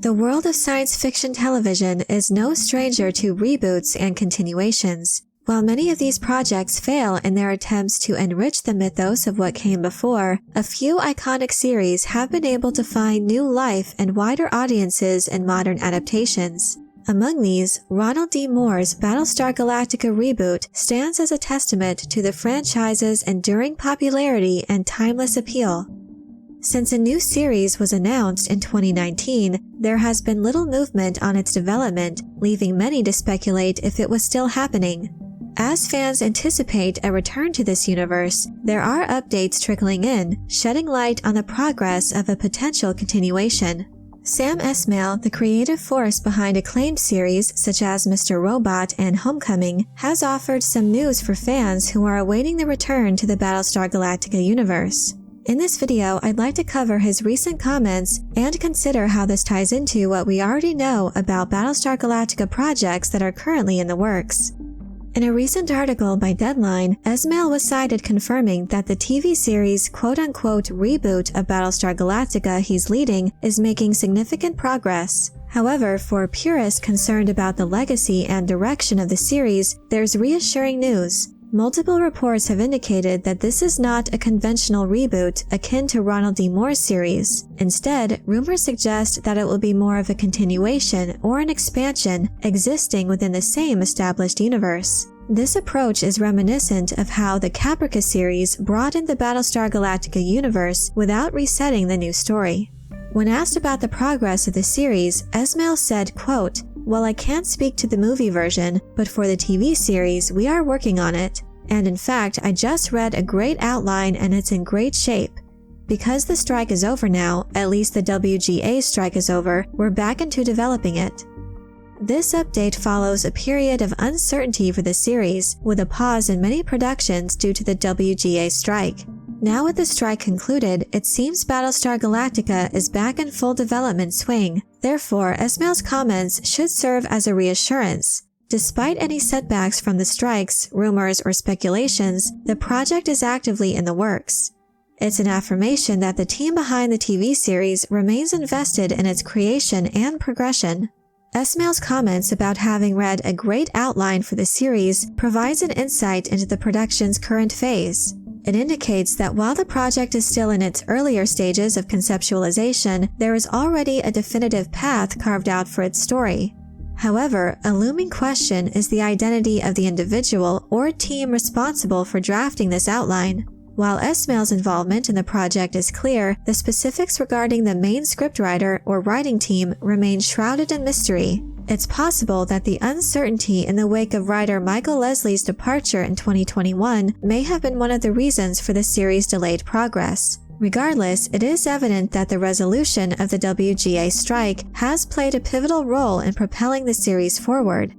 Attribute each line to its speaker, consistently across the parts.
Speaker 1: The world of science fiction television is no stranger to reboots and continuations. While many of these projects fail in their attempts to enrich the mythos of what came before, a few iconic series have been able to find new life and wider audiences in modern adaptations. Among these, Ronald D. Moore's Battlestar Galactica reboot stands as a testament to the franchise's enduring popularity and timeless appeal. Since a new series was announced in 2019, there has been little movement on its development, leaving many to speculate if it was still happening. As fans anticipate a return to this universe, there are updates trickling in, shedding light on the progress of a potential continuation. Sam Esmail, the creative force behind acclaimed series such as Mr. Robot and Homecoming, has offered some news for fans who are awaiting the return to the Battlestar Galactica universe. In this video, I'd like to cover his recent comments and consider how this ties into what we already know about Battlestar Galactica projects that are currently in the works. In a recent article by Deadline, Esmail was cited confirming that the TV series quote-unquote reboot of Battlestar Galactica he's leading is making significant progress. However, for purists concerned about the legacy and direction of the series, there's reassuring news. Multiple reports have indicated that this is not a conventional reboot akin to Ronald D. Moore's series. Instead, rumors suggest that it will be more of a continuation or an expansion existing within the same established universe. This approach is reminiscent of how the Caprica series broadened the Battlestar Galactica universe without resetting the new story. When asked about the progress of the series, Esmail said, quote, "Well, I can't speak to the movie version, but for the TV series, we are working on it. And in fact, I just read a great outline and it's in great shape. Because the strike is over now, at least the WGA strike is over, we're back into developing it." This update follows a period of uncertainty for the series, with a pause in many productions due to the WGA strike. Now with the strike concluded, it seems Battlestar Galactica is back in full development swing. Therefore, Esmail's comments should serve as a reassurance. Despite any setbacks from the strikes, rumors, or speculations, the project is actively in the works. It's an affirmation that the team behind the TV series remains invested in its creation and progression. Esmail's comments about having read a great outline for the series provides an insight into the production's current phase. It indicates that while the project is still in its earlier stages of conceptualization, there is already a definitive path carved out for its story. However, a looming question is the identity of the individual or team responsible for drafting this outline. While Esmail's involvement in the project is clear, the specifics regarding the main scriptwriter or writing team remain shrouded in mystery. It's possible that the uncertainty in the wake of writer Michael Leslie's departure in 2021 may have been one of the reasons for the series' delayed progress. Regardless, it is evident that the resolution of the WGA strike has played a pivotal role in propelling the series forward.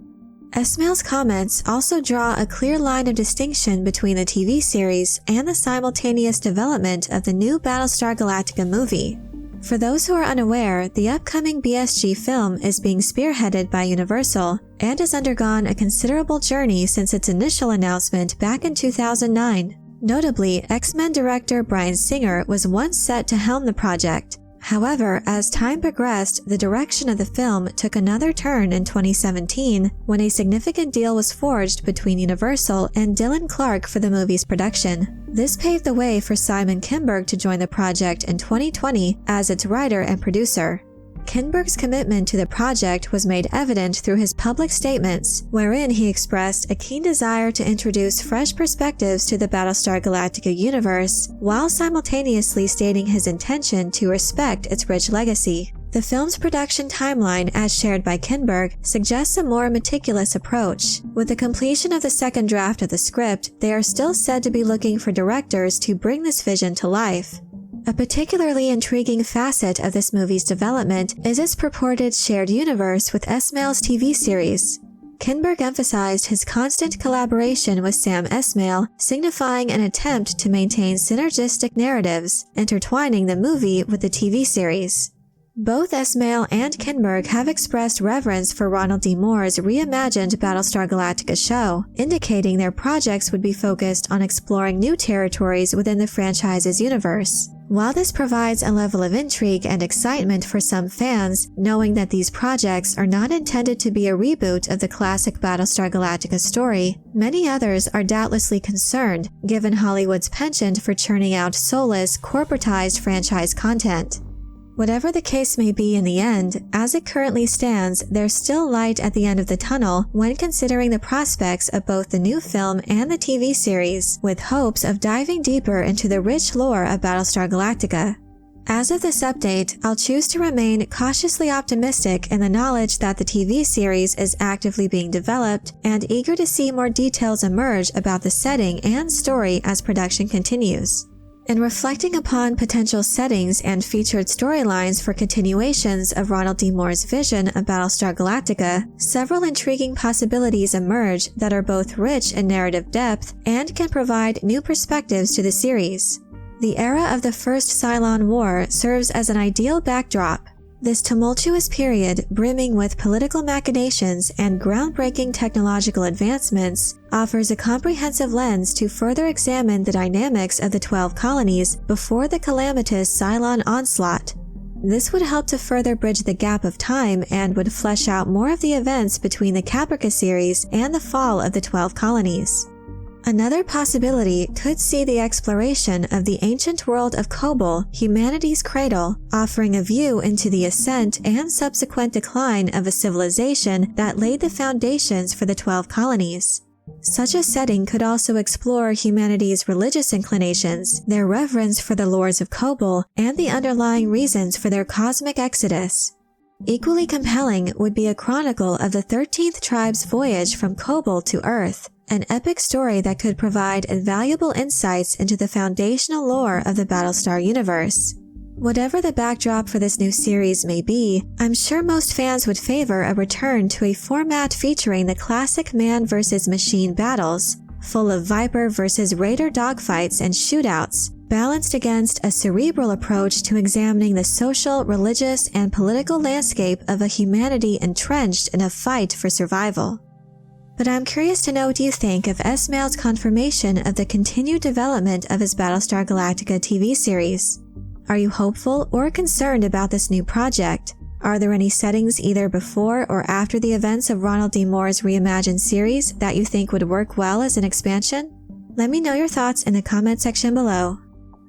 Speaker 1: Esmail's comments also draw a clear line of distinction between the TV series and the simultaneous development of the new Battlestar Galactica movie. For those who are unaware, the upcoming BSG film is being spearheaded by Universal and has undergone a considerable journey since its initial announcement back in 2009. Notably, X-Men director Bryan Singer was once set to helm the project. However, as time progressed, the direction of the film took another turn in 2017 when a significant deal was forged between Universal and Dylan Clark for the movie's production. This paved the way for Simon Kinberg to join the project in 2020 as its writer and producer. Kinberg's commitment to the project was made evident through his public statements, wherein he expressed a keen desire to introduce fresh perspectives to the Battlestar Galactica universe, while simultaneously stating his intention to respect its rich legacy. The film's production timeline, as shared by Kinberg, suggests a more meticulous approach. With the completion of the second draft of the script, they are still said to be looking for directors to bring this vision to life. A particularly intriguing facet of this movie's development is its purported shared universe with Esmail's TV series. Kinberg emphasized his constant collaboration with Sam Esmail, signifying an attempt to maintain synergistic narratives, intertwining the movie with the TV series. Both Esmail and Kinberg have expressed reverence for Ronald D. Moore's reimagined Battlestar Galactica show, indicating their projects would be focused on exploring new territories within the franchise's universe. While this provides a level of intrigue and excitement for some fans, knowing that these projects are not intended to be a reboot of the classic Battlestar Galactica story, many others are doubtlessly concerned, given Hollywood's penchant for churning out soulless, corporatized franchise content. Whatever the case may be in the end, as it currently stands, there's still light at the end of the tunnel when considering the prospects of both the new film and the TV series, with hopes of diving deeper into the rich lore of Battlestar Galactica. As of this update, I'll choose to remain cautiously optimistic in the knowledge that the TV series is actively being developed and eager to see more details emerge about the setting and story as production continues. In reflecting upon potential settings and featured storylines for continuations of Ronald D. Moore's vision of Battlestar Galactica, several intriguing possibilities emerge that are both rich in narrative depth and can provide new perspectives to the series. The era of the First Cylon War serves as an ideal backdrop. This tumultuous period, brimming with political machinations and groundbreaking technological advancements, offers a comprehensive lens to further examine the dynamics of the 12 colonies before the calamitous Cylon onslaught. This would help to further bridge the gap of time and would flesh out more of the events between the Caprica series and the fall of the 12 colonies. Another possibility could see the exploration of the ancient world of Kobol, humanity's cradle, offering a view into the ascent and subsequent decline of a civilization that laid the foundations for the 12 colonies. Such a setting could also explore humanity's religious inclinations, their reverence for the lores of Kobol, and the underlying reasons for their cosmic exodus. Equally compelling would be a chronicle of the 13th tribe's voyage from Kobol to Earth, an epic story that could provide invaluable insights into the foundational lore of the Battlestar universe. Whatever the backdrop for this new series may be, I'm sure most fans would favor a return to a format featuring the classic man versus machine battles, full of Viper versus Raider dogfights and shootouts, balanced against a cerebral approach to examining the social, religious, and political landscape of a humanity entrenched in a fight for survival. But I'm curious to know what you think of Esmail's confirmation of the continued development of his Battlestar Galactica TV series. Are you hopeful or concerned about this new project? Are there any settings either before or after the events of Ronald D. Moore's reimagined series that you think would work well as an expansion? Let me know your thoughts in the comment section below.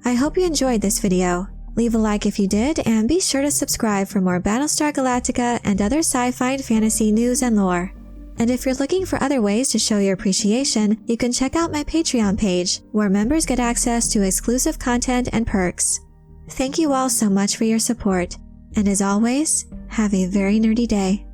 Speaker 1: I hope you enjoyed this video. Leave a like if you did, and be sure to subscribe for more Battlestar Galactica and other sci-fi and fantasy news and lore. And if you're looking for other ways to show your appreciation, you can check out my Patreon page, where members get access to exclusive content and perks. Thank you all so much for your support, and as always, have a very nerdy day.